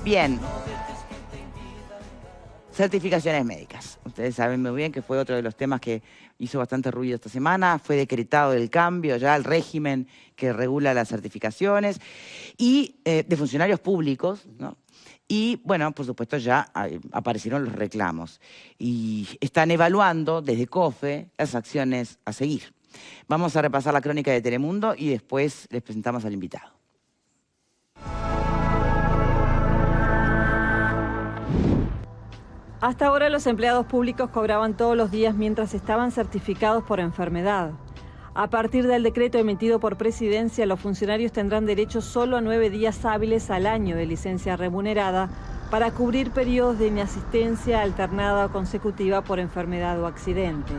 Bien. Certificaciones médicas. Ustedes saben muy bien que fue otro de los temas que hizo bastante ruido esta semana. Fue decretado el cambio ya al régimen que regula las certificaciones y de funcionarios públicos, ¿no? Y, bueno, por supuesto, ya aparecieron los reclamos. Y están evaluando desde COFE las acciones a seguir. Vamos a repasar la crónica de Telemundo y después les presentamos al invitado. Hasta ahora los empleados públicos cobraban todos los días mientras estaban certificados por enfermedad. A partir del decreto emitido por Presidencia, los funcionarios tendrán derecho solo a 9 días hábiles al año de licencia remunerada para cubrir periodos de inasistencia alternada o consecutiva por enfermedad o accidente.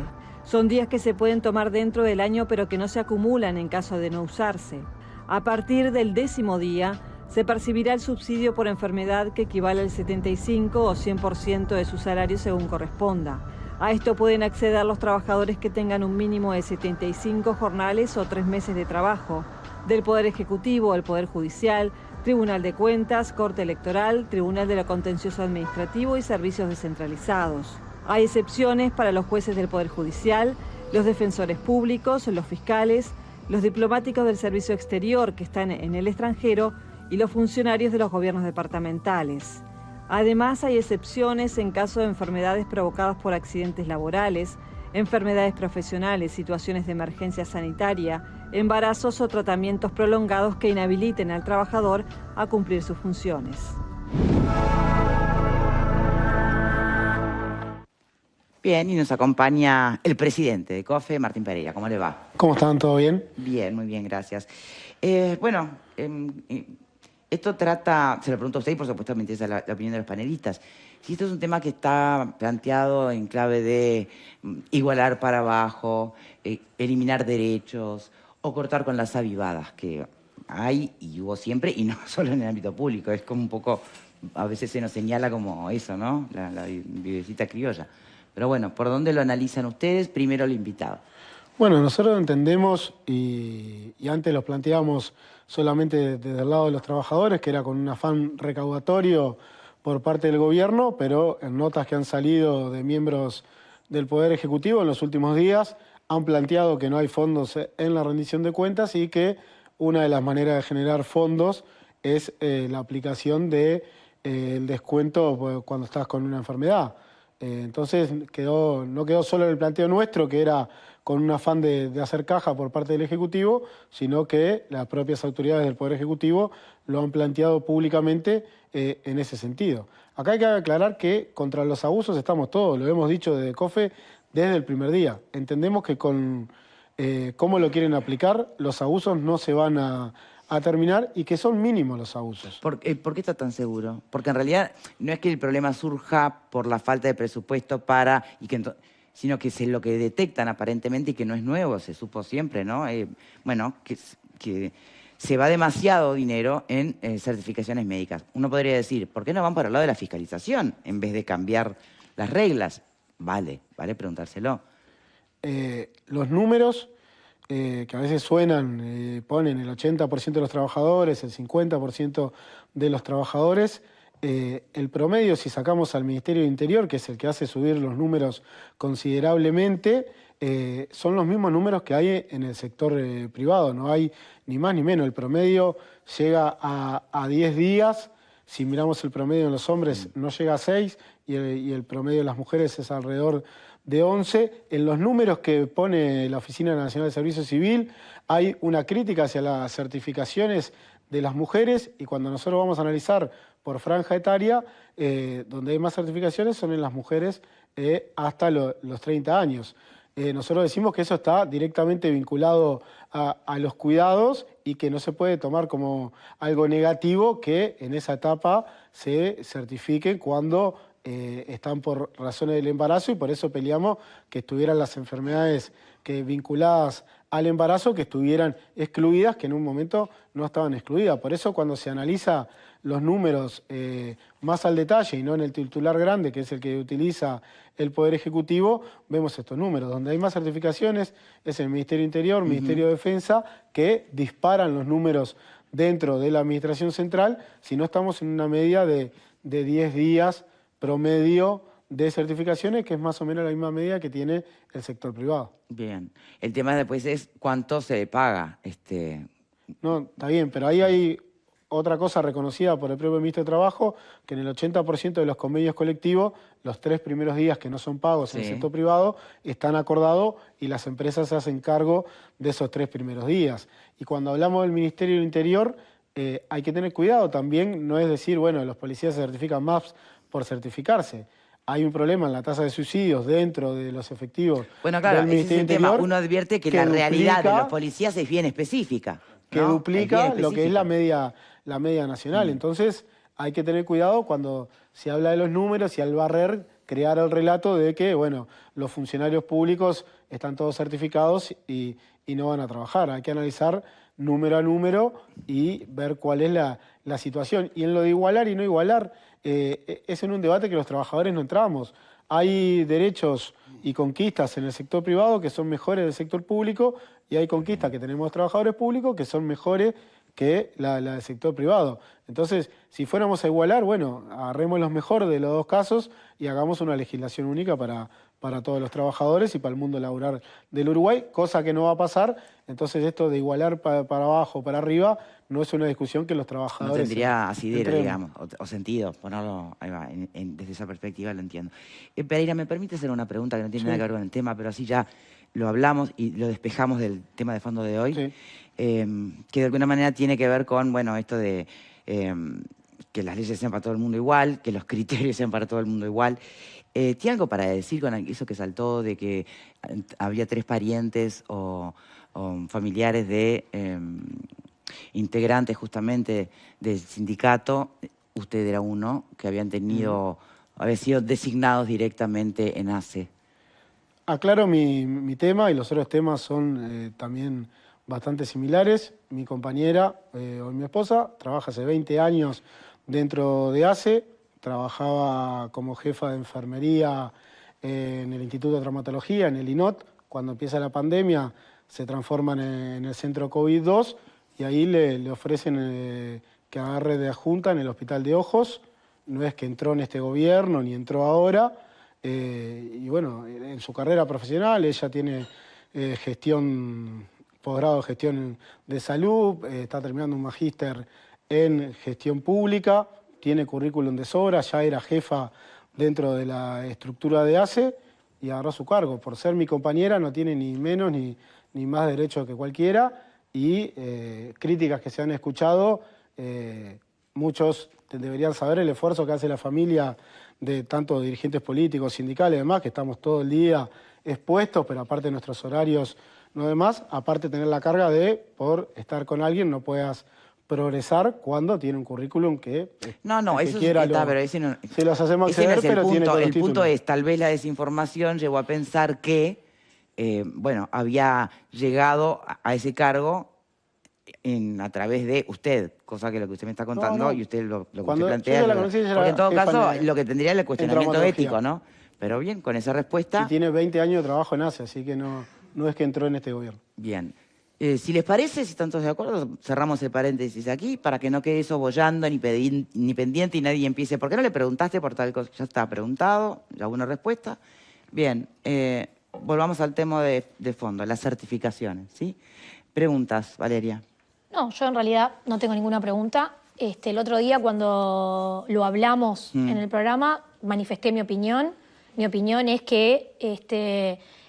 Son días que se pueden tomar dentro del año pero que no se acumulan en caso de no usarse. A partir del 10º día, se percibirá el subsidio por enfermedad que equivale al 75 o 100% de su salario según corresponda. A esto pueden acceder los trabajadores que tengan un mínimo de 75 jornales o 3 meses de trabajo, del Poder Ejecutivo, el Poder Judicial, Tribunal de Cuentas, Corte Electoral, Tribunal de lo Contencioso Administrativo y servicios descentralizados. Hay excepciones para los jueces del Poder Judicial, los defensores públicos, los fiscales, los diplomáticos del servicio exterior que están en el extranjero y los funcionarios de los gobiernos departamentales. Además, hay excepciones en caso de enfermedades provocadas por accidentes laborales, enfermedades profesionales, situaciones de emergencia sanitaria, embarazos o tratamientos prolongados que inhabiliten al trabajador a cumplir sus funciones. Bien, y nos acompaña el presidente de COFE, Martín Pereira. ¿Cómo le va? ¿Cómo están? ¿Todo bien? Bien, muy bien, gracias. Esto trata, se lo pregunto a usted y por supuesto me interesa la opinión de los panelistas, si esto es un tema que está planteado en clave de igualar para abajo, eliminar derechos o cortar con las avivadas que hay y hubo siempre, y no solo en el ámbito público, es como un poco, a veces se nos señala como eso, ¿no? La vivecita criolla. Pero bueno, ¿por dónde lo analizan ustedes? Primero el invitado. Bueno, nosotros entendemos, y antes lo planteábamos solamente desde el lado de los trabajadores, que era con un afán recaudatorio por parte del gobierno, pero en notas que han salido de miembros del Poder Ejecutivo en los últimos días, han planteado que no hay fondos en la rendición de cuentas y que una de las maneras de generar fondos es la aplicación del descuento cuando estás con una enfermedad. Entonces no quedó solo en el planteo nuestro, que era con un afán de hacer caja por parte del Ejecutivo, sino que las propias autoridades del Poder Ejecutivo lo han planteado públicamente en ese sentido. Acá hay que aclarar que contra los abusos estamos todos, lo hemos dicho desde COFE desde el primer día. Entendemos que con cómo lo quieren aplicar, los abusos no se van a terminar y que son mínimos los abusos. ¿Por qué está tan seguro? Porque en realidad no es que el problema surja por la falta de presupuesto sino que es lo que detectan aparentemente y que no es nuevo, se supo siempre, ¿no? Que se va demasiado dinero en certificaciones médicas. Uno podría decir, ¿por qué no van por el lado de la fiscalización en vez de cambiar las reglas? Vale preguntárselo. Los números que a veces suenan, ponen el 80% de los trabajadores, el 50% de los trabajadores. El promedio, si sacamos al Ministerio de Interior, que es el que hace subir los números considerablemente, son los mismos números que hay en el sector privado. No hay ni más ni menos. El promedio llega a 10 días. Si miramos el promedio en los hombres, no llega a 6 y el promedio de las mujeres es alrededor de 11. En los números que pone la Oficina Nacional de Servicio Civil hay una crítica hacia las certificaciones de las mujeres, y cuando nosotros vamos a analizar por franja etaria, donde hay más certificaciones son en las mujeres hasta los 30 años. Nosotros decimos que eso está directamente vinculado a los cuidados y que no se puede tomar como algo negativo que en esa etapa se certifique cuando están por razones del embarazo, y por eso peleamos que estuvieran las enfermedades vinculadas al embarazo, que estuvieran excluidas, que en un momento no estaban excluidas. Por eso cuando se analiza los números más al detalle y no en el titular grande, que es el que utiliza el Poder Ejecutivo, vemos estos números. Donde hay más certificaciones es el Ministerio de Interior, Ministerio de Defensa, que disparan los números dentro de la administración central, sino estamos en una media de 10 días promedio de certificaciones, que es más o menos la misma media que tiene el sector privado. Bien. El tema después es cuánto se le paga. No, está bien, pero ahí hay otra cosa reconocida por el propio ministro de Trabajo, que en el 80% de los convenios colectivos, los 3 primeros días que no son pagos en el sector privado, están acordados y las empresas se hacen cargo de esos 3 primeros días. Y cuando hablamos del Ministerio del Interior, hay que tener cuidado también, no es decir, bueno, los policías se certifican más por certificarse. Hay un problema en la tasa de suicidios dentro de los efectivos bueno, claro, del Ministerio del Interior. Uno advierte que la realidad de los policías es bien específica, ¿no? Que duplica lo que es la media nacional. Entonces hay que tener cuidado cuando se habla de los números y al barrer crear el relato de que, bueno, los funcionarios públicos están todos certificados y no van a trabajar. Hay que analizar número a número y ver cuál es la situación. Y en lo de igualar y no igualar, es en un debate que los trabajadores no entramos. Hay derechos y conquistas en el sector privado que son mejores del sector público y hay conquistas que tenemos trabajadores públicos que son mejores que la del sector privado. Entonces, si fuéramos a igualar, bueno, agarremos los mejores de los dos casos y hagamos una legislación única para todos los trabajadores y para el mundo laboral del Uruguay, cosa que no va a pasar. Entonces, esto de igualar para abajo, para arriba, no es una discusión que los trabajadores... No tendría asidero, digamos, o sentido, ponerlo ahí va, desde esa perspectiva lo entiendo. Pereira, ¿me permite hacer una pregunta que no tiene nada que ver con el tema, pero así ya lo hablamos y lo despejamos del tema de fondo de hoy? Sí. Que de alguna manera tiene que ver con, bueno, esto de que las leyes sean para todo el mundo igual, que los criterios sean para todo el mundo igual. ¿Tiene algo para decir con eso que saltó de que había 3 parientes o familiares de integrantes justamente del sindicato? Usted era uno, que habían sido designados directamente en ACE. Aclaro mi tema y los otros temas son también bastante similares. Mi compañera, o mi esposa, trabaja hace 20 años dentro de ACE, trabajaba como jefa de enfermería en el Instituto de Traumatología, en el INOT. Cuando empieza la pandemia se transforman en el centro COVID-2 y ahí le ofrecen que agarre de adjunta en el Hospital de Ojos. No es que entró en este gobierno ni entró ahora. Y bueno, en su carrera profesional ella tiene posgrado de gestión de salud, está terminando un magíster en gestión pública, tiene currículum de sobra, ya era jefa dentro de la estructura de ACE y agarró su cargo. Por ser mi compañera no tiene ni menos ni más derecho que cualquiera y críticas que se han escuchado, muchos deberían saber el esfuerzo que hace la familia de tanto dirigentes políticos, sindicales y demás, que estamos todo el día expuestos, pero aparte de nuestros horarios no demás, aparte tener la carga de, por estar con alguien, no puedas progresar cuando tiene un currículum que... No, eso quiera está, pero ese no, se los hacemos acceder, no es pero tiene todos los el punto títulos. es, tal vez la desinformación llevó a pensar que, bueno, había llegado a ese cargo a través de usted, cosa que lo que usted me está contando y usted lo que usted plantea. Porque en todo caso, lo que tendría es el cuestionamiento ético, ¿no? Pero bien, con esa respuesta... Y tiene 20 años de trabajo en ACE, así que no es que entró en este gobierno. Bien. Si les parece, si están todos de acuerdo, cerramos el paréntesis aquí para que no quede eso bollando ni pendiente y nadie empiece. ¿Por qué no le preguntaste por tal cosa? Ya está preguntado, ya hubo una respuesta. Bien, volvamos al tema de fondo, las certificaciones, ¿sí? Preguntas, Valeria. No, yo en realidad no tengo ninguna pregunta. El otro día cuando lo hablamos en el programa manifesté mi opinión. Mi opinión es que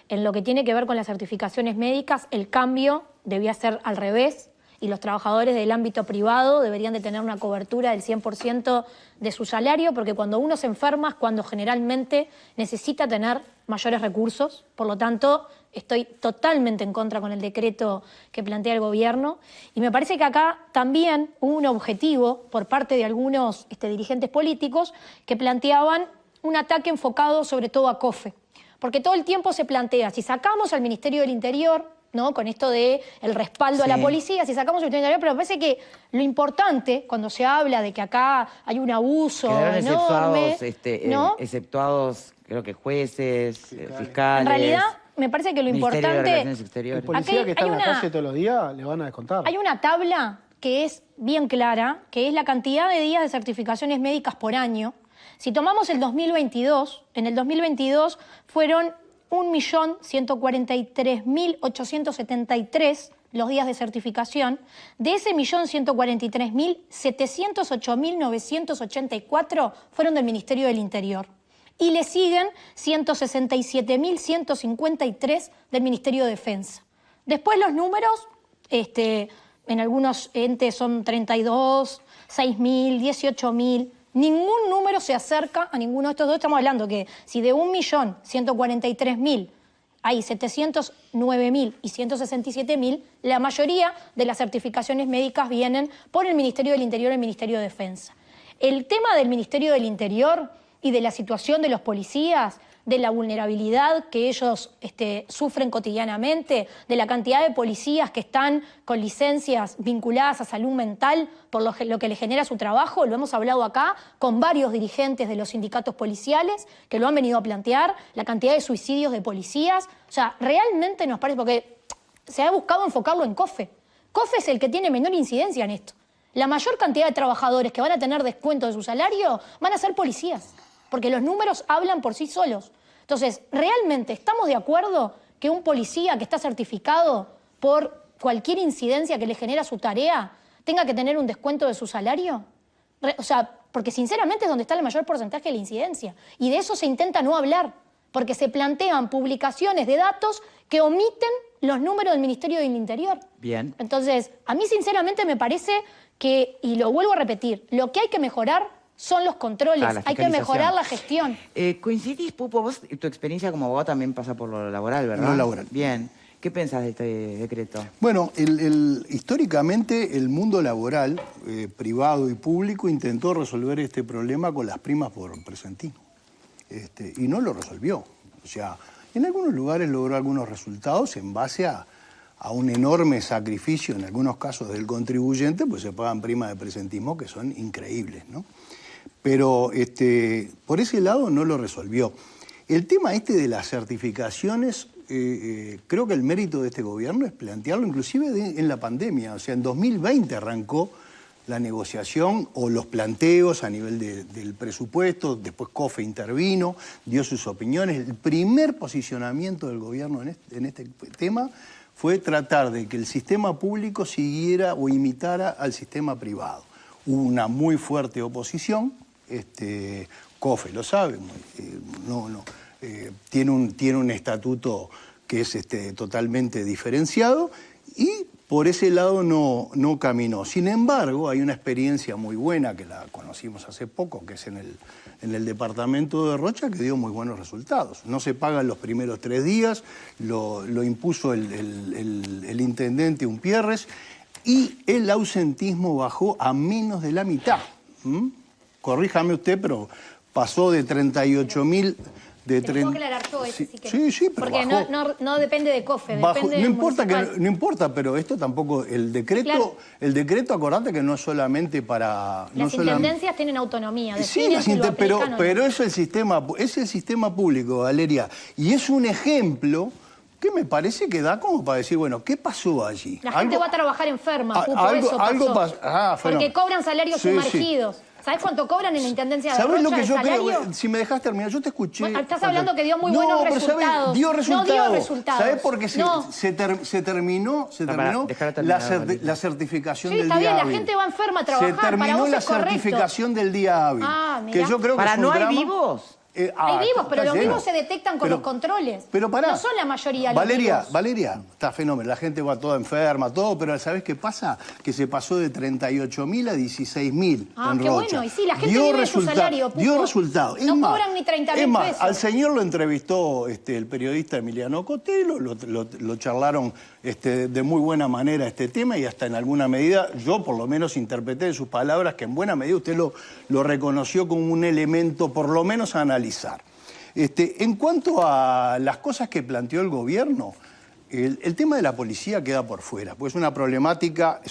en lo que tiene que ver con las certificaciones médicas, el cambio debía ser al revés y los trabajadores del ámbito privado deberían de tener una cobertura del 100% de su salario, porque cuando uno se enferma es cuando generalmente necesita tener mayores recursos. Por lo tanto, estoy totalmente en contra con el decreto que plantea el gobierno. Y me parece que acá también hubo un objetivo por parte de algunos dirigentes políticos que planteaban un ataque enfocado sobre todo a COFE. Porque todo el tiempo se plantea, si sacamos al Ministerio del Interior, ¿no? Con esto de el respaldo a la policía, si sacamos al Ministerio del Interior, pero me parece que lo importante, cuando se habla de que acá hay un abuso enorme... ¿no? Exceptuados, creo que jueces, fiscales... En realidad, me parece que lo importante... El policía que está en la calle todos los días le van a descontar. Hay una tabla que es bien clara, que es la cantidad de días de certificaciones médicas por año. Si tomamos el 2022, en el 2022 fueron 1.143.873 los días de certificación. De ese 1.143.000, 708.984 fueron del Ministerio del Interior. Y le siguen 167.153 del Ministerio de Defensa. Después los números, en algunos entes son 32, 6.000, 18.000. Ningún número se acerca a ninguno de estos dos. Estamos hablando que si de 1.143.000 hay 709.000 y 167.000, la mayoría de las certificaciones médicas vienen por el Ministerio del Interior y el Ministerio de Defensa. El tema del Ministerio del Interior y de la situación de los policías, de la vulnerabilidad que ellos sufren cotidianamente, de la cantidad de policías que están con licencias vinculadas a salud mental por lo que les genera su trabajo, lo hemos hablado acá con varios dirigentes de los sindicatos policiales que lo han venido a plantear, la cantidad de suicidios de policías. O sea, realmente nos parece, porque se ha buscado enfocarlo en COFE. COFE es el que tiene menor incidencia en esto. La mayor cantidad de trabajadores que van a tener descuento de su salario van a ser policías, porque los números hablan por sí solos. Entonces, ¿realmente estamos de acuerdo que un policía que está certificado por cualquier incidencia que le genera su tarea tenga que tener un descuento de su salario? O sea, porque sinceramente es donde está el mayor porcentaje de la incidencia. Y de eso se intenta no hablar, porque se plantean publicaciones de datos que omiten los números del Ministerio del Interior. Bien. Entonces, a mí sinceramente me parece que, y lo vuelvo a repetir, lo que hay que mejorar son los controles, hay que mejorar la gestión. ¿Coincidís, Pupo? Vos, tu experiencia como abogado también pasa por lo laboral, ¿verdad? Lo laboral. Bien. ¿Qué pensás de este decreto? Bueno, históricamente el mundo laboral, privado y público, intentó resolver este problema con las primas por presentismo. Y no lo resolvió. O sea, en algunos lugares logró algunos resultados en base a un enorme sacrificio, en algunos casos del contribuyente, pues se pagan primas de presentismo que son increíbles, ¿no? Pero por ese lado no lo resolvió. El tema de las certificaciones, creo que el mérito de este gobierno es plantearlo inclusive en la pandemia. O sea, en 2020 arrancó la negociación o los planteos a nivel del presupuesto, después COFE intervino, dio sus opiniones. El primer posicionamiento del gobierno en este tema fue tratar de que el sistema público siguiera o imitara al sistema privado. Hubo una muy fuerte oposición, COFE lo sabe, tiene un estatuto que es totalmente diferenciado y por ese lado no caminó. Sin embargo, hay una experiencia muy buena que la conocimos hace poco, que es en el departamento de Rocha, que dio muy buenos resultados. No se pagan los primeros 3 días, lo impuso el intendente Umpierres, y el ausentismo bajó a menos de la mitad. Corríjame usted, pero pasó de 38.000... Puedo aclarar todo eso, si querés. Sí, pero porque no depende de COFE, depende no importa, pero esto tampoco, el decreto, acordate que no es solamente para... Las intendencias tienen autonomía. Sí, pero es el sistema público, Valeria, y es un ejemplo que me parece que da como para decir, bueno, ¿qué pasó allí? La gente va a trabajar enferma, Pupo, eso pasó. Porque cobran salarios sumergidos. Sí. ¿Sabés cuánto cobran en la Intendencia de Rocha? ¿Sabés lo que yo salario? creo? Si me dejas terminar, yo te escuché. Bueno, estás hablando que dio muy buenos resultados. ¿Sabés? Dio resultados. No dio resultados. ¿Sabés por qué se terminó la certificación del día hábil? Sí, está bien, la gente va enferma a trabajar. Se terminó la certificación del día hábil. Que yo creo que ¿Para es un no drama. hay vivos? Hay vivos, pero los vivos se detectan con los controles. Pero pará. No son la mayoría los vivos. Valeria, está fenómeno. La gente va toda enferma, todo, pero ¿sabés qué pasa? Que se pasó de 38.000 a 16.000 en qué Rocha. bueno. Y sí, la gente vive de su salario, Pupo. Dio resultados. No cobran ni 30.000 pesos. Al señor lo entrevistó el periodista Emiliano Cotelo, lo charlaron de muy buena manera este tema y hasta en alguna medida, yo por lo menos interpreté de sus palabras que en buena medida usted lo reconoció como un elemento por lo menos a analizar. En cuanto a las cosas que planteó el gobierno, el tema de la policía queda por fuera, pues es una problemática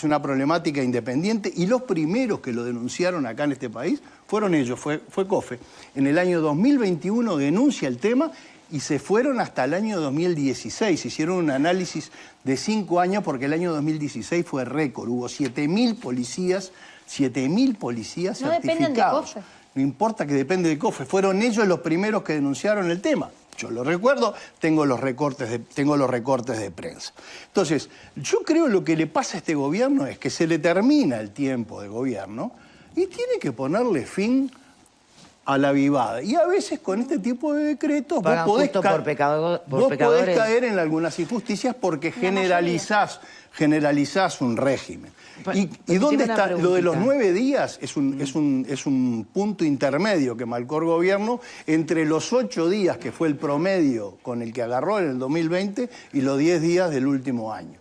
independiente y los primeros que lo denunciaron acá en este país fueron ellos, fue COFE. En el año 2021 denuncia el tema y se fueron hasta el año 2016. Hicieron un análisis de 5 años porque el año 2016 fue récord. Hubo 7.000 policías certificados. No dependen de COFE. No importa que depende de COFE. Fueron ellos los primeros que denunciaron el tema. Yo lo recuerdo, tengo los recortes de prensa. Entonces, yo creo lo que le pasa a este gobierno es que se le termina el tiempo de gobierno y tiene que ponerle fin a la vivada. Y a veces con este tipo de decretos vos podés caer en algunas injusticias porque generalizás un régimen. ¿Y dónde está? Lo de los 9 días es un punto intermedio que marcó el gobierno entre los 8 días, que fue el promedio con el que agarró en el 2020, y los 10 días del último año.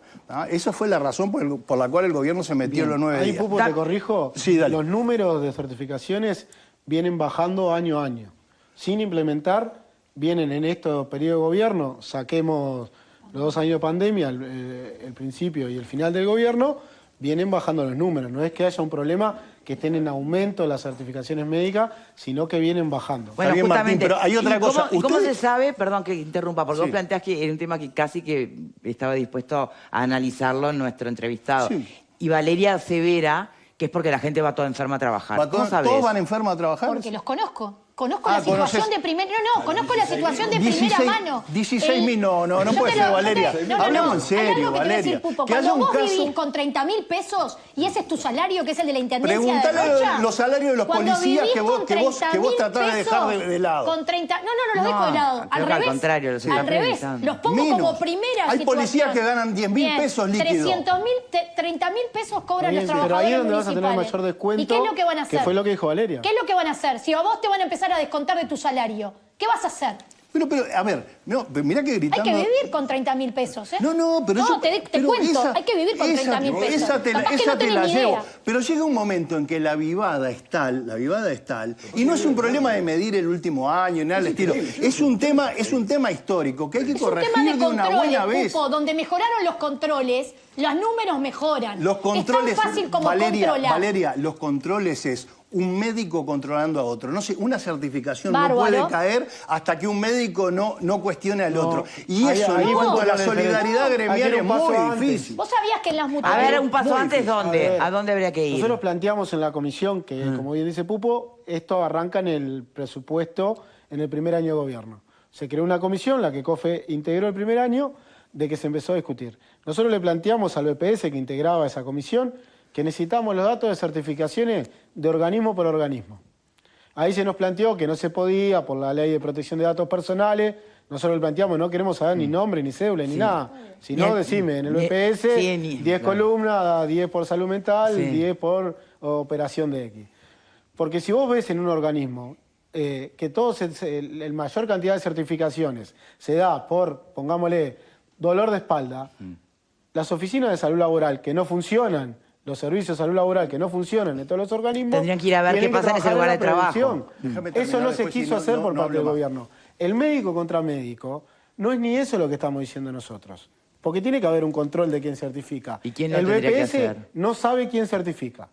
Esa fue la razón por la cual el gobierno se metió en los 9 días. Ahí, Pupo, te corrijo. Sí, dale. Los números de certificaciones vienen bajando año a año. Sin implementar, vienen en este periodo de gobierno, saquemos los 2 años de pandemia, el principio y el final del gobierno, vienen bajando los números. No es que haya un problema que estén en aumento las certificaciones médicas, sino que vienen bajando. Bueno, bien, justamente, Martín, pero hay otra cosa. ¿Cómo se sabe? Perdón que interrumpa, porque vos planteás que era un tema que casi que estaba dispuesto a analizarlo nuestro entrevistado. Sí. Y Valeria asevera que es porque la gente va toda enferma a trabajar. ¿Cómo sabés? ¿Todos van enfermos a trabajar? Porque los conozco. Conozco la situación de primera... No, conozco la situación de 16, primera mano. 16.000, no puede ser, Valeria. Hablamos en serio, Valeria. Cuando vos vivís con 30.000 pesos y ese es tu salario, que es el de la Intendencia de Preguntale Rocha... los salarios de los policías que vos tratás de dejar de lado. Con 30... No los dejo de lado. Al revés. Al contrario, los al revés. Los pongo como primera Hay situación. policías que ganan 10.000 pesos líquidos. 30.000 pesos cobran los trabajadores pero ahí es donde vas a municipales. tener mayor descuento. ¿Y qué es lo que van a hacer? Que fue lo que dijo Valeria. ¿Qué es lo que van a hacer? Si a vos te van a empezar a descontar de tu salario, ¿qué vas a hacer? Pero, a ver, mirá que gritando... Hay que vivir con 30.000 pesos, ¿eh? Pero no, te cuento, hay que vivir con 30.000 pesos. Esa te la llevo. Pero llega un momento en que la vivada es tal, y no es un problema de medir el último año, nada del estilo. Es un tema histórico que hay que corregir de una buena vez. Pupo, donde mejoraron los controles, los números mejoran. Los controles, es tan fácil como controlar. Valeria, los controles es un médico controlando a otro. No sé, una certificación Bárbaro. no puede caer hasta que un médico no cuestione al otro. Y ahí, eso, en cuanto a la no, solidaridad gremial, es muy difícil. ¿Vos sabías que en las A mutuales... ver, un paso antes, ¿dónde? ¿A dónde habría que ir? Nosotros planteamos en la comisión que, como bien dice Pupo, esto arranca en el presupuesto en el primer año de gobierno. Se creó una comisión, la que COFE integró el primer año, de que se empezó a discutir. Nosotros le planteamos al BPS, que integraba esa comisión, que necesitamos los datos de certificaciones de organismo por organismo. Ahí se nos planteó que no se podía por la ley de protección de datos personales. Nosotros le planteamos, no queremos saber ni nombre, ni cédula, ni nada. Si no, decime, en el BPS, 10 columnas, 10 por salud mental, 10 por operación de X. Porque si vos ves en un organismo que el mayor cantidad de certificaciones se da por, pongámosle, dolor de espalda, las oficinas de salud laboral que no funcionan, los servicios de salud laboral que no funcionan en todos los organismos... Tendrían que ir a ver qué pasa en ese lugar de trabajo. Eso no se quiso hacer por parte del gobierno. El médico contra médico, no es ni eso lo que estamos diciendo nosotros. Porque tiene que haber un control de quién certifica. ¿Y quién lo tendría que hacer? El BPS no sabe quién certifica.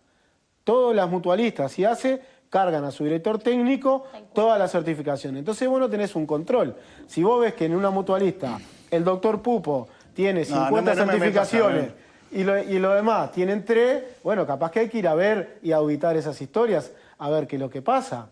Todas las mutualistas, si cargan a su director técnico toda la certificación. Entonces vos no tenés un control. Si vos ves que en una mutualista el doctor Pupo tiene 50 certificaciones... Y lo demás, tienen 3, bueno, capaz que hay que ir a ver y auditar esas historias, a ver qué es lo que pasa.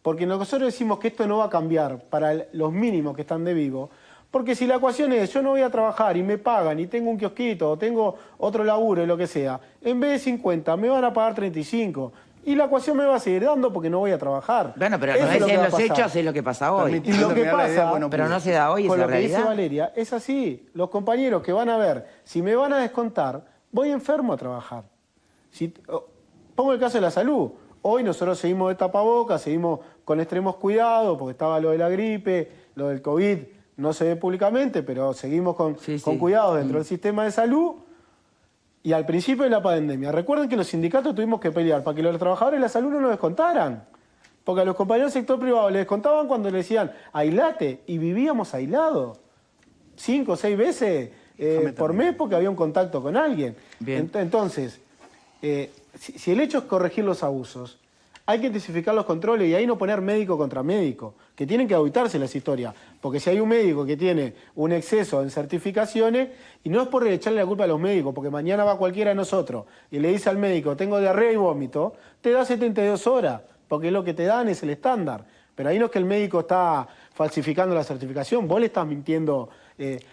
Porque nosotros decimos que esto no va a cambiar para los mínimos que están de vivo, porque si la ecuación es yo no voy a trabajar y me pagan y tengo un kiosquito o tengo otro laburo y lo que sea, en vez de 50 me van a pagar 35. Y la ecuación me va a seguir dando porque no voy a trabajar. Bueno, pero no es en los hechos, es lo que pasa hoy. Y lo que pasa, pero no se da hoy esa con lo que realidad. dice Valeria, es así. Los compañeros que van a ver, si me van a descontar, voy enfermo a trabajar. Pongo el caso de la salud. Hoy nosotros seguimos de tapabocas, seguimos con extremos cuidados, porque estaba lo de la gripe, lo del COVID, no se ve públicamente, pero seguimos con cuidados dentro del sistema de salud. Y al principio de la pandemia, recuerden que los sindicatos tuvimos que pelear para que los trabajadores de la salud no nos descontaran. Porque a los compañeros del sector privado les descontaban cuando le decían, aislate, y vivíamos aislados. 5 o 6 veces por mes porque había un contacto con alguien. Entonces, si el hecho es corregir los abusos, hay que intensificar los controles y ahí no poner médico contra médico, que tienen que auditarse las historias. Porque si hay un médico que tiene un exceso en certificaciones, y no es por echarle la culpa a los médicos, porque mañana va cualquiera de nosotros y le dice al médico, tengo diarrea y vómito, te da 72 horas, porque lo que te dan es el estándar. Pero ahí no es que el médico está falsificando la certificación, vos le estás mintiendo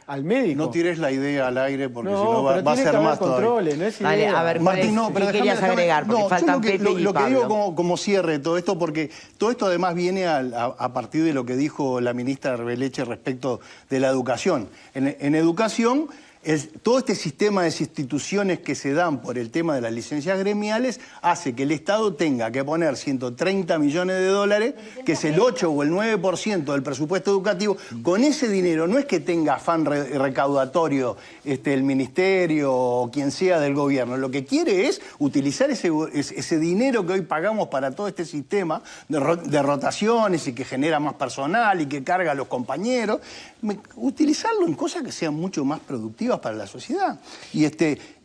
al médico. No tires la idea al aire porque No, si no va a ser más todavía. No es Vale, idea. a ver, Martín, no, pero ¿qué querías agregar? Porque no, faltan yo Pepe y lo que Pablo. digo como cierre de todo esto, porque todo esto además viene a partir de lo que dijo la ministra Arbeleche respecto de la educación. En educación, todo este sistema de instituciones que se dan por el tema de las licencias gremiales hace que el Estado tenga que poner 130 millones de dólares, que es el 8 o el 9% del presupuesto educativo. Con ese dinero no es que tenga afán recaudatorio el ministerio o quien sea del gobierno. Lo que quiere es utilizar ese dinero que hoy pagamos para todo este sistema de rotaciones y que genera más personal y que carga a los compañeros, utilizarlo en cosas que sean mucho más productivas para la sociedad.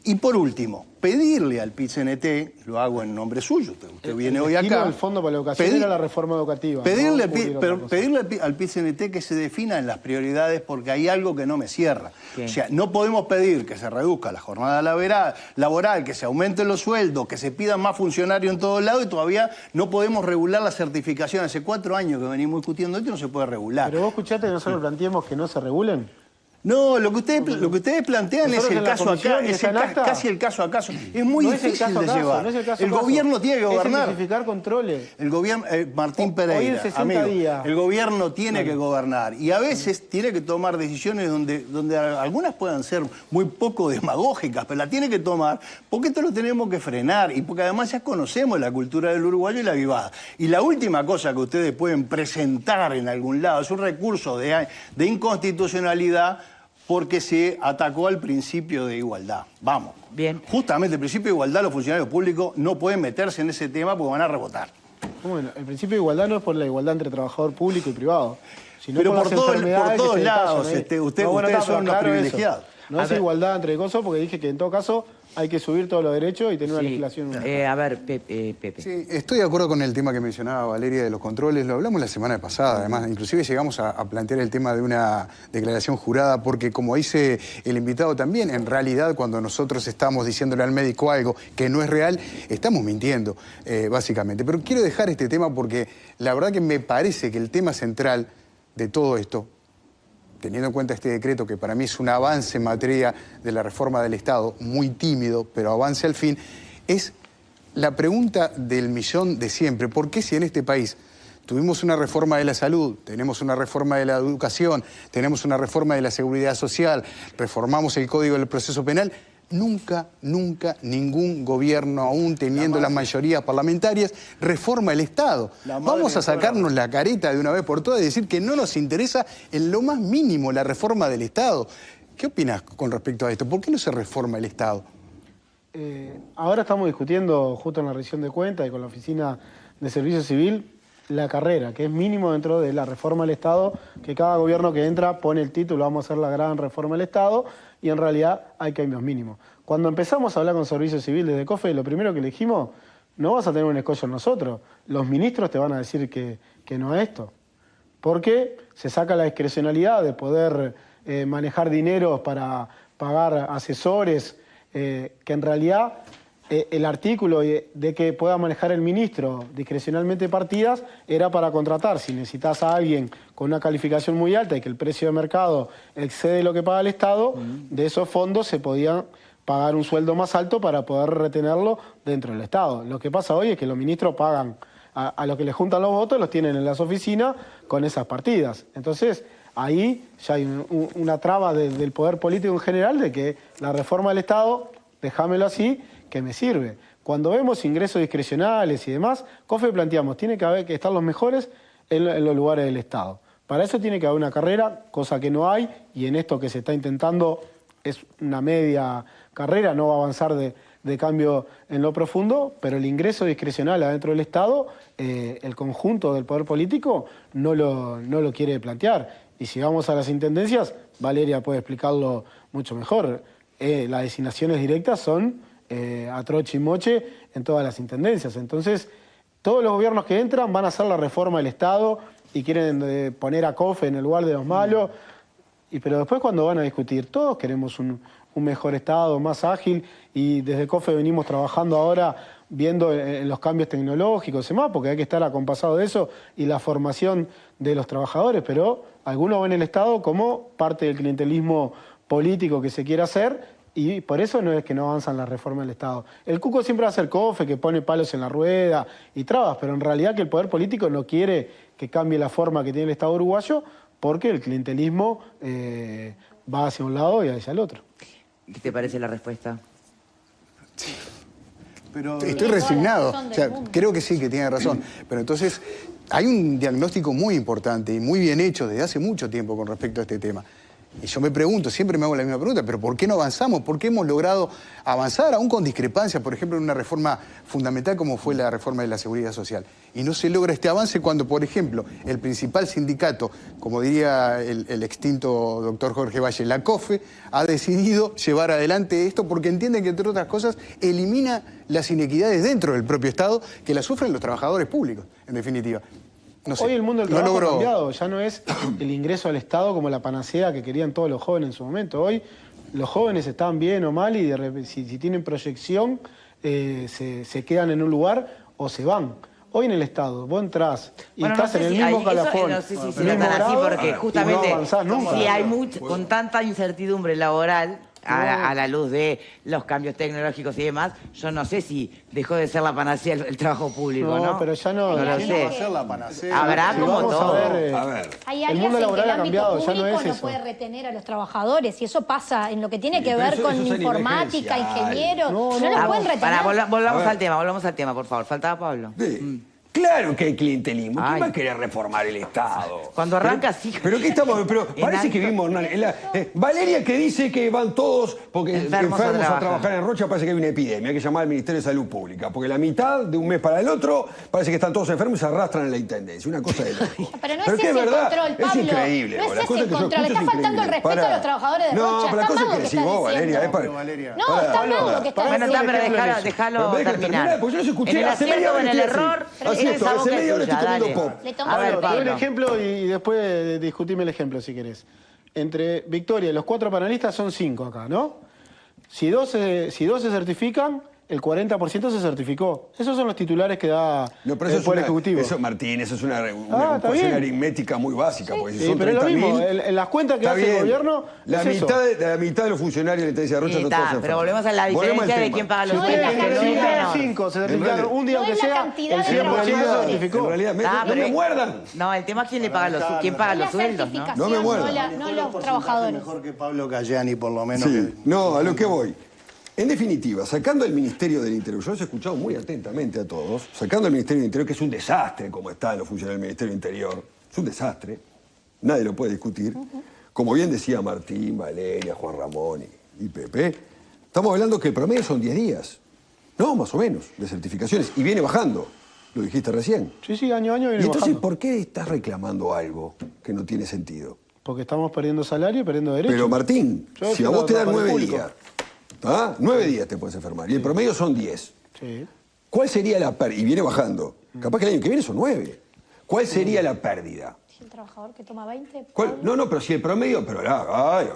Y por último, pedirle al PIT-CNT, lo hago en nombre suyo, usted viene hoy acá. El Fondo para la Educación era la reforma educativa. Pedirle al PIT-CNT que se defina en las prioridades porque hay algo que no me cierra. ¿Qué? O sea, no podemos pedir que se reduzca la jornada laboral, que se aumenten los sueldos, que se pidan más funcionarios en todos lados y todavía no podemos regular la certificación. Hace 4 años que venimos discutiendo esto y no se puede regular. Pero vos escuchaste que nosotros planteemos que no se regulen. No, lo que ustedes plantean es el caso acá, es casi el caso a caso. Es muy difícil de llevar. El gobierno tiene que gobernar. Es intensificar controles. El gobierno, Martín Pereira, hoy en 60 amigo, días. el gobierno tiene que gobernar y a veces tiene que tomar decisiones donde algunas puedan ser muy poco demagógicas, pero la tiene que tomar porque esto lo tenemos que frenar y porque además ya conocemos la cultura del uruguayo y la vivada. Y la última cosa que ustedes pueden presentar en algún lado es un recurso de inconstitucionalidad porque se atacó al principio de igualdad. Vamos. Bien. Justamente el principio de igualdad, los funcionarios públicos no pueden meterse en ese tema porque van a rebotar. Bueno, el principio de igualdad no es por la igualdad entre trabajador público y privado, sino pero por por las todos lados, ustedes son unos privilegiados. No es igualdad entre cosas porque dije que en todo caso hay que subir todos los derechos y tener una legislación única. A ver, Pepe. Sí, estoy de acuerdo con el tema que mencionaba Valeria de los controles. Lo hablamos la semana pasada, además. Inclusive llegamos a plantear el tema de una declaración jurada, porque como dice el invitado también, en realidad cuando nosotros estamos diciéndole al médico algo que no es real, estamos mintiendo, básicamente. Pero quiero dejar este tema porque la verdad que me parece que el tema central de todo esto, teniendo en cuenta este decreto, que para mí es un avance en materia de la reforma del Estado, muy tímido, pero avance al fin, es la pregunta del millón de siempre. ¿Por qué si en este país tuvimos una reforma de la salud, tenemos una reforma de la educación, tenemos una reforma de la seguridad social, reformamos el Código del Proceso Penal, nunca ningún gobierno, aún teniendo las mayorías parlamentarias, reforma el Estado? Vamos a sacarnos la careta de una vez por todas y decir que no nos interesa en lo más mínimo la reforma del Estado. ¿Qué opinas con respecto a esto? ¿Por qué no se reforma el Estado? Ahora estamos discutiendo, justo en la revisión de cuentas y con la Oficina de Servicio Civil, la carrera, que es mínimo dentro de la reforma del Estado, que cada gobierno que entra pone el título, vamos a hacer la gran reforma del Estado, y en realidad hay cambios mínimos. Cuando empezamos a hablar con Servicio Civil desde COFE, lo primero que le dijimos, no vas a tener un escollo en nosotros, los ministros te van a decir que no a esto, porque se saca la discrecionalidad de poder manejar dinero para pagar asesores, que en realidad el artículo de que pueda manejar el ministro discrecionalmente partidas era para contratar. Si necesitas a alguien con una calificación muy alta y que el precio de mercado excede lo que paga el Estado, de esos fondos se podía pagar un sueldo más alto para poder retenerlo dentro del Estado. Lo que pasa hoy es que los ministros pagan a los que les juntan los votos, los tienen en las oficinas con esas partidas. Entonces, ahí ya hay una traba del poder político en general de que la reforma del Estado, déjamelo así, que me sirve. Cuando vemos ingresos discrecionales y demás, COFE planteamos, tiene que estar los mejores en los lugares del Estado. Para eso tiene que haber una carrera, cosa que no hay, y en esto que se está intentando es una media carrera, no va a avanzar de cambio en lo profundo, pero el ingreso discrecional adentro del Estado, el conjunto del poder político no lo quiere plantear. Y si vamos a las intendencias, Valeria puede explicarlo mucho mejor. Las designaciones directas son a troche y moche en todas las intendencias. Entonces, Todos los gobiernos que entran van a hacer la reforma del Estado y quieren poner a COFE en el lugar de los malos. Pero después cuando van a discutir, todos queremos un mejor Estado, más ágil, y desde COFE venimos trabajando ahora viendo en los cambios tecnológicos y demás, porque hay que estar acompasado de eso y la formación de los trabajadores, pero algunos ven el Estado como parte del clientelismo político que se quiere hacer, y por eso no es que no avanzan las reformas del Estado. El cuco siempre va a ser COFE, que pone palos en la rueda y trabas, pero en realidad que el poder político no quiere que cambie la forma que tiene el Estado uruguayo, porque el clientelismo va hacia un lado y hacia el otro. ¿Qué te parece la respuesta? Sí. Pero estoy resignado. O sea, creo que sí, que tiene razón. Pero entonces hay un diagnóstico muy importante y muy bien hecho desde hace mucho tiempo con respecto a este tema. Y yo me pregunto, siempre me hago la misma pregunta, pero ¿por qué no avanzamos? ¿Por qué hemos logrado avanzar, aún con discrepancias, por ejemplo, en una reforma fundamental como fue la reforma de la Seguridad Social? Y no se logra este avance cuando, por ejemplo, el principal sindicato, como diría el extinto doctor Jorge Valle, la COFE, ha decidido llevar adelante esto porque entienden que, entre otras cosas, elimina las inequidades dentro del propio Estado que las sufren los trabajadores públicos, en definitiva. No sé, hoy el mundo del trabajo ha cambiado, ya no es el ingreso al Estado como la panacea que querían todos los jóvenes en su momento. Hoy los jóvenes están bien o mal y de repente, si tienen proyección se quedan en un lugar o se van. Hoy en el Estado, vos entrás y estás en el mismo calafón. No sé si será tan así porque justamente si hay con tanta incertidumbre laboral, a la luz de los cambios tecnológicos y demás, yo no sé si dejó de ser la panacea el trabajo público, ¿no? Pero ya no. No lo sé. Habrá como todo. A ver. Hay áreas en que el ámbito público no puede retener a los trabajadores y eso pasa en lo que tiene que ver con informática, ingenieros. No lo pueden retener. Volvamos al tema, por favor. Faltaba Pablo. Claro que hay clientelismo. ¿Quién va a querer reformar el Estado? Cuando arranca, sí. Pero ¿qué estamos? Pero parece que vimos... Valeria que dice que van todos porque enfermos a trabajar en Rocha, parece que hay una epidemia. Hay que llamar al Ministerio de Salud Pública. Porque la mitad, de un mes para el otro, parece que están todos enfermos y se arrastran en la intendencia. Una cosa de loco. Pero no es ese el control, Pablo. Es increíble. No es ese el control. Está faltando el respeto a los trabajadores de Rocha. No, pero la cosa es que decís vos, Valeria. No, está mal lo que estás diciendo. Bueno, pero déjalo terminar. Porque yo los escuché en el hace acierto o en el error, es algo que A ver, te doy un ejemplo y después discutime el ejemplo si querés. Entre Victoria y los 4 panelistas son 5 acá, ¿no? Si dos se certifican, el 40% se certificó. Esos son los titulares que da el Poder Ejecutivo. Eso, Martín, eso es una ecuación aritmética muy básica. Porque si son pero es lo mismo. En las cuentas que hace el gobierno, la mitad de los funcionarios de la Intendencia de Rocha no todos pero volvemos a la diferencia de quién paga los sueldos. 5 se certificaron. Un día aunque sea, el 100% se certificó. En realidad, no me muerdan. No, el tema es quién paga los sueldos, ¿no? No me muerdan. No los trabajadores. Mejor que Pablo Cayani, por lo menos. Sí. No, a lo que voy. En definitiva, sacando el Ministerio del Interior, yo los he escuchado muy atentamente a todos, sacando el Ministerio del Interior, que es un desastre como están los funcionarios del Ministerio del Interior, es un desastre, nadie lo puede discutir, como bien decía Martín, Valeria, Juan Ramón y Pepe, estamos hablando que el promedio son 10 días, no, más o menos, de certificaciones, y viene bajando, lo dijiste recién. Sí, año a año viene bajando. Y entonces, bajando. ¿por qué estás reclamando algo que no tiene sentido? Porque estamos perdiendo salario y perdiendo derechos. Pero Martín, si a vos te dan 9 días... 9 días te puedes enfermar. Y el promedio son 10. Sí. ¿Cuál sería la pérdida? Y viene bajando. Capaz que el año que viene son 9. ¿Cuál sería la pérdida? Si el trabajador que toma 20... No, pero si el promedio... Pero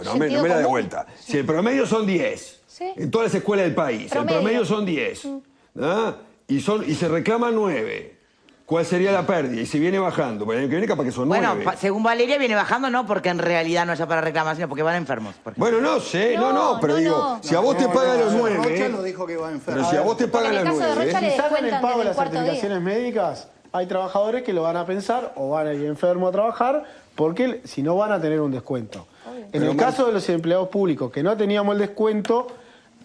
no me la de vuelta. Sí. Si el promedio son 10, en todas las escuelas del país, el promedio son 10, y se reclaman 9... ¿Cuál sería la pérdida? Y si viene bajando, porque el año que viene capaz que son 9. Bueno, según Valeria viene bajando no porque en realidad no haya para reclamar, sino porque van enfermos. Bueno, no sé, pero digo, si a vos te pagan los 9... Rocha no dijo que va enfermo. Pero si a vos te pagan los 9... Si sacan el pago de las certificaciones médicas, hay trabajadores que lo van a pensar o van a ir enfermos a trabajar porque si no van a tener un descuento. En el caso de los empleados públicos que no teníamos el descuento,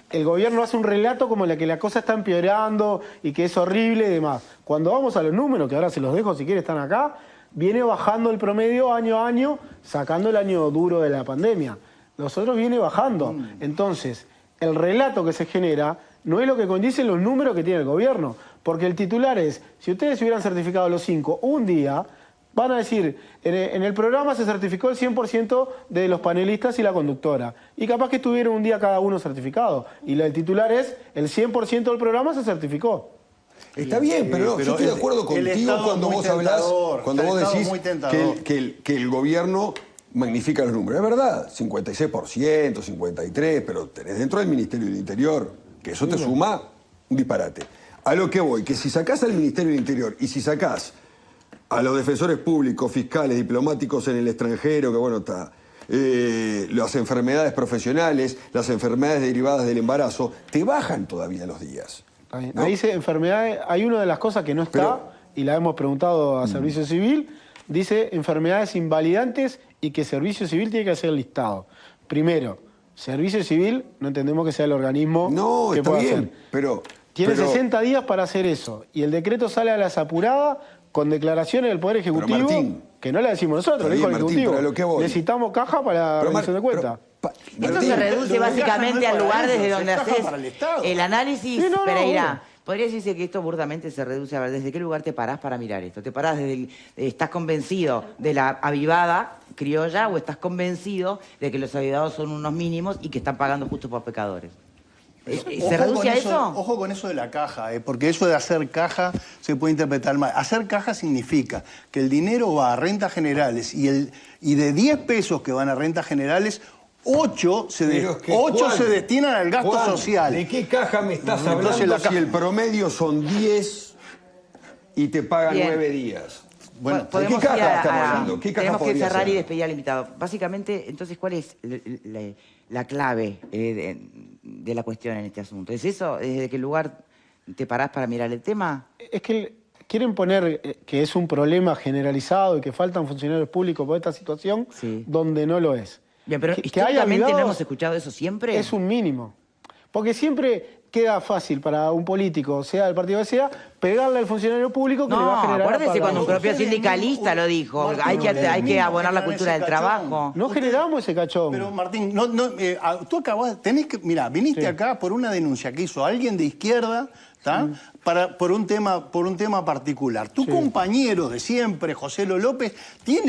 el gobierno hace un relato como la que la cosa está empeorando y que es horrible y demás. Cuando vamos a los números, que ahora se los dejo si quieren están acá, viene bajando el promedio año a año, sacando el año duro de la pandemia. Los otros viene bajando. Entonces, el relato que se genera no es lo que condicen los números que tiene el gobierno. Porque el titular es, si ustedes hubieran certificado los 5 un día, van a decir, en el programa se certificó el 100% de los panelistas y la conductora. Y capaz que estuvieron un día cada uno certificado. Y el titular es, el 100% del programa se certificó. Está bien, pero no, yo estoy de acuerdo contigo cuando vos hablás, cuando vos decís que el gobierno magnifica los números. Es verdad, 56%, 53%, pero tenés dentro del Ministerio del Interior, que eso te suma un disparate. A lo que voy, que si sacás al Ministerio del Interior y si sacás a los defensores públicos, fiscales, diplomáticos en el extranjero, que bueno, está, las enfermedades profesionales, las enfermedades derivadas del embarazo, te bajan todavía los días. ¿No? Ahí dice enfermedades, hay una de las cosas que no está, y la hemos preguntado a Servicio Civil, dice enfermedades invalidantes y que Servicio Civil tiene que hacer el listado. Primero, Servicio Civil, no entendemos que sea el organismo que pueda hacer. Tiene 60 días para hacer eso, y el decreto sale a las apuradas con declaraciones del Poder Ejecutivo, Martín, que no la decimos nosotros, lo dijo el Ejecutivo. Necesitamos caja para la rendición de cuentas. Esto se reduce básicamente al lugar desde donde haces el análisis, Pereira. Podría decirse que esto burdamente se reduce a ver desde qué lugar te parás para mirar esto. ¿Te parás desde estás convencido de la avivada criolla o estás convencido de que los avivados son unos mínimos y que están pagando justo por pecadores? ¿Se reduce a eso? Ojo con eso de la caja, porque eso de hacer caja se puede interpretar mal. Hacer caja significa que el dinero va a rentas generales y de 10 pesos que van a rentas generales, 8 se destinan al gasto social. ¿De qué caja me estás hablando si el promedio son 10 y te pagan 9 días? Bueno, ¿de qué caja estamos hablando? ¿Qué caja tenemos que cerrar y despedir al invitado. Básicamente, entonces, ¿cuál es la clave de la cuestión en este asunto? ¿Es eso? ¿Desde qué lugar te parás para mirar el tema? Es que quieren poner que es un problema generalizado y que faltan funcionarios públicos por esta situación, donde no lo es. Bien, pero históricamente no hemos escuchado eso siempre. Es un mínimo. Porque siempre queda fácil para un político, sea del partido que sea, pegarle al funcionario público que le va a generar... acuérdese cuando un propio sindicalista lo dijo. Martín, hay que abonar la cultura del trabajo. No generamos ese cachón. Pero Martín, tú acabas, mirá, viniste acá por una denuncia que hizo alguien de izquierda, por un tema particular. Tu compañero de siempre, José Lo López,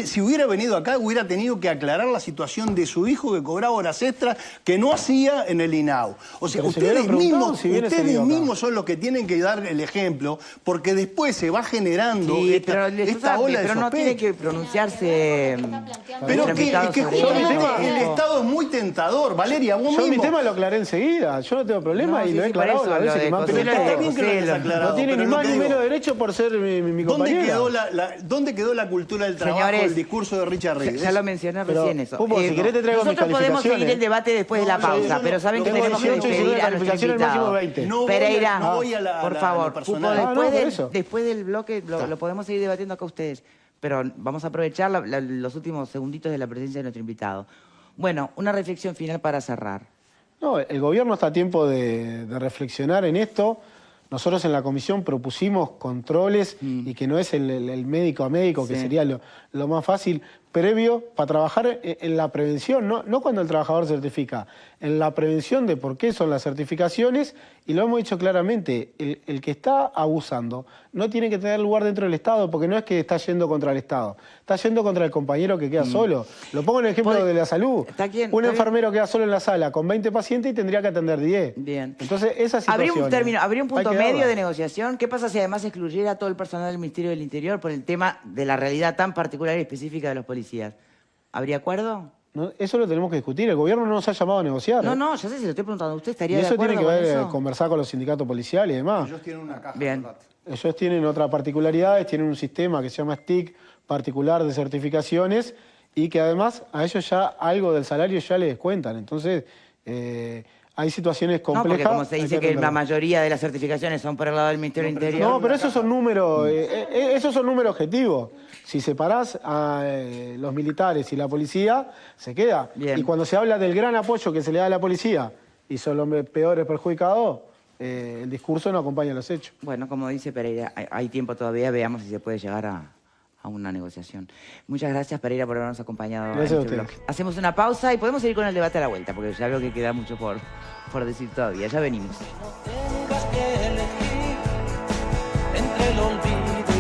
si hubiera venido acá, hubiera tenido que aclarar la situación de su hijo que cobraba horas extras que no hacía en el INAU. O sea, ustedes mismos son los que tienen que dar el ejemplo, porque después se va generando esta ola de pero no tiene que pronunciarse. Pero es que el Estado es muy tentador, Valeria, vos mismo. Yo mi tema lo aclaré enseguida, yo no tengo problema y lo he aclarado las veces que me han preguntado. No tiene ni más ni menos derecho por ser mi compañero. ¿Dónde quedó la cultura del trabajo, el discurso de Richard Reed? Ya lo mencioné recién eso. Si querés te traigo mis calificaciones. Nosotros podemos seguir el debate después de la pausa, pero saben que tenemos que despedir a nuestro invitado. Pereira, por favor, después del bloque lo podemos seguir debatiendo acá ustedes, pero vamos a aprovechar los últimos segunditos de la presencia de nuestro invitado. Bueno, una reflexión final para cerrar. No, el gobierno está a tiempo de reflexionar en esto. Nosotros en la comisión propusimos controles y que no es el médico a médico, que sería lo más fácil, previo para trabajar en la prevención, no cuando el trabajador certifica, en la prevención de por qué son las certificaciones, y lo hemos dicho claramente, el que está abusando no tiene que tener lugar dentro del Estado, porque no es que está yendo contra el Estado, está yendo contra el compañero que queda solo. Lo pongo en el ejemplo de la salud. Un enfermero queda solo en la sala con 20 pacientes y tendría que atender 10. Bien. Entonces, esa situación... ¿Habría un punto medio de negociación? ¿Qué pasa si además excluyera a todo el personal del Ministerio del Interior por el tema de la realidad tan particular y específica de los policías? ¿Habría acuerdo? No, eso lo tenemos que discutir. El gobierno no nos ha llamado a negociar. No, ya sé si lo estoy preguntando. ¿Usted estaría de acuerdo con eso? Y eso tiene que conversar con los sindicatos policiales y demás. Ellos tienen una caja. Bien. Ellos tienen otras particularidades, tienen un sistema que se llama STIC, particular de certificaciones, y que además a ellos ya algo del salario ya les descuentan. Entonces, hay situaciones complejas. No, porque como se dice que la mayoría de las certificaciones son por el lado del Ministerio del Interior. No, pero esos son números, objetivos. Si separás a los militares y la policía, se queda. Bien. Y cuando se habla del gran apoyo que se le da a la policía y son los peores perjudicados, el discurso no acompaña los hechos. Bueno, como dice Pereira, hay tiempo todavía, veamos si se puede llegar a una negociación. Muchas gracias, Pereira, por habernos acompañado. Gracias a ustedes. Hacemos una pausa y podemos seguir con el debate a la vuelta, porque ya veo que queda mucho por decir todavía. Ya venimos. No tengas que elegir entre el olvido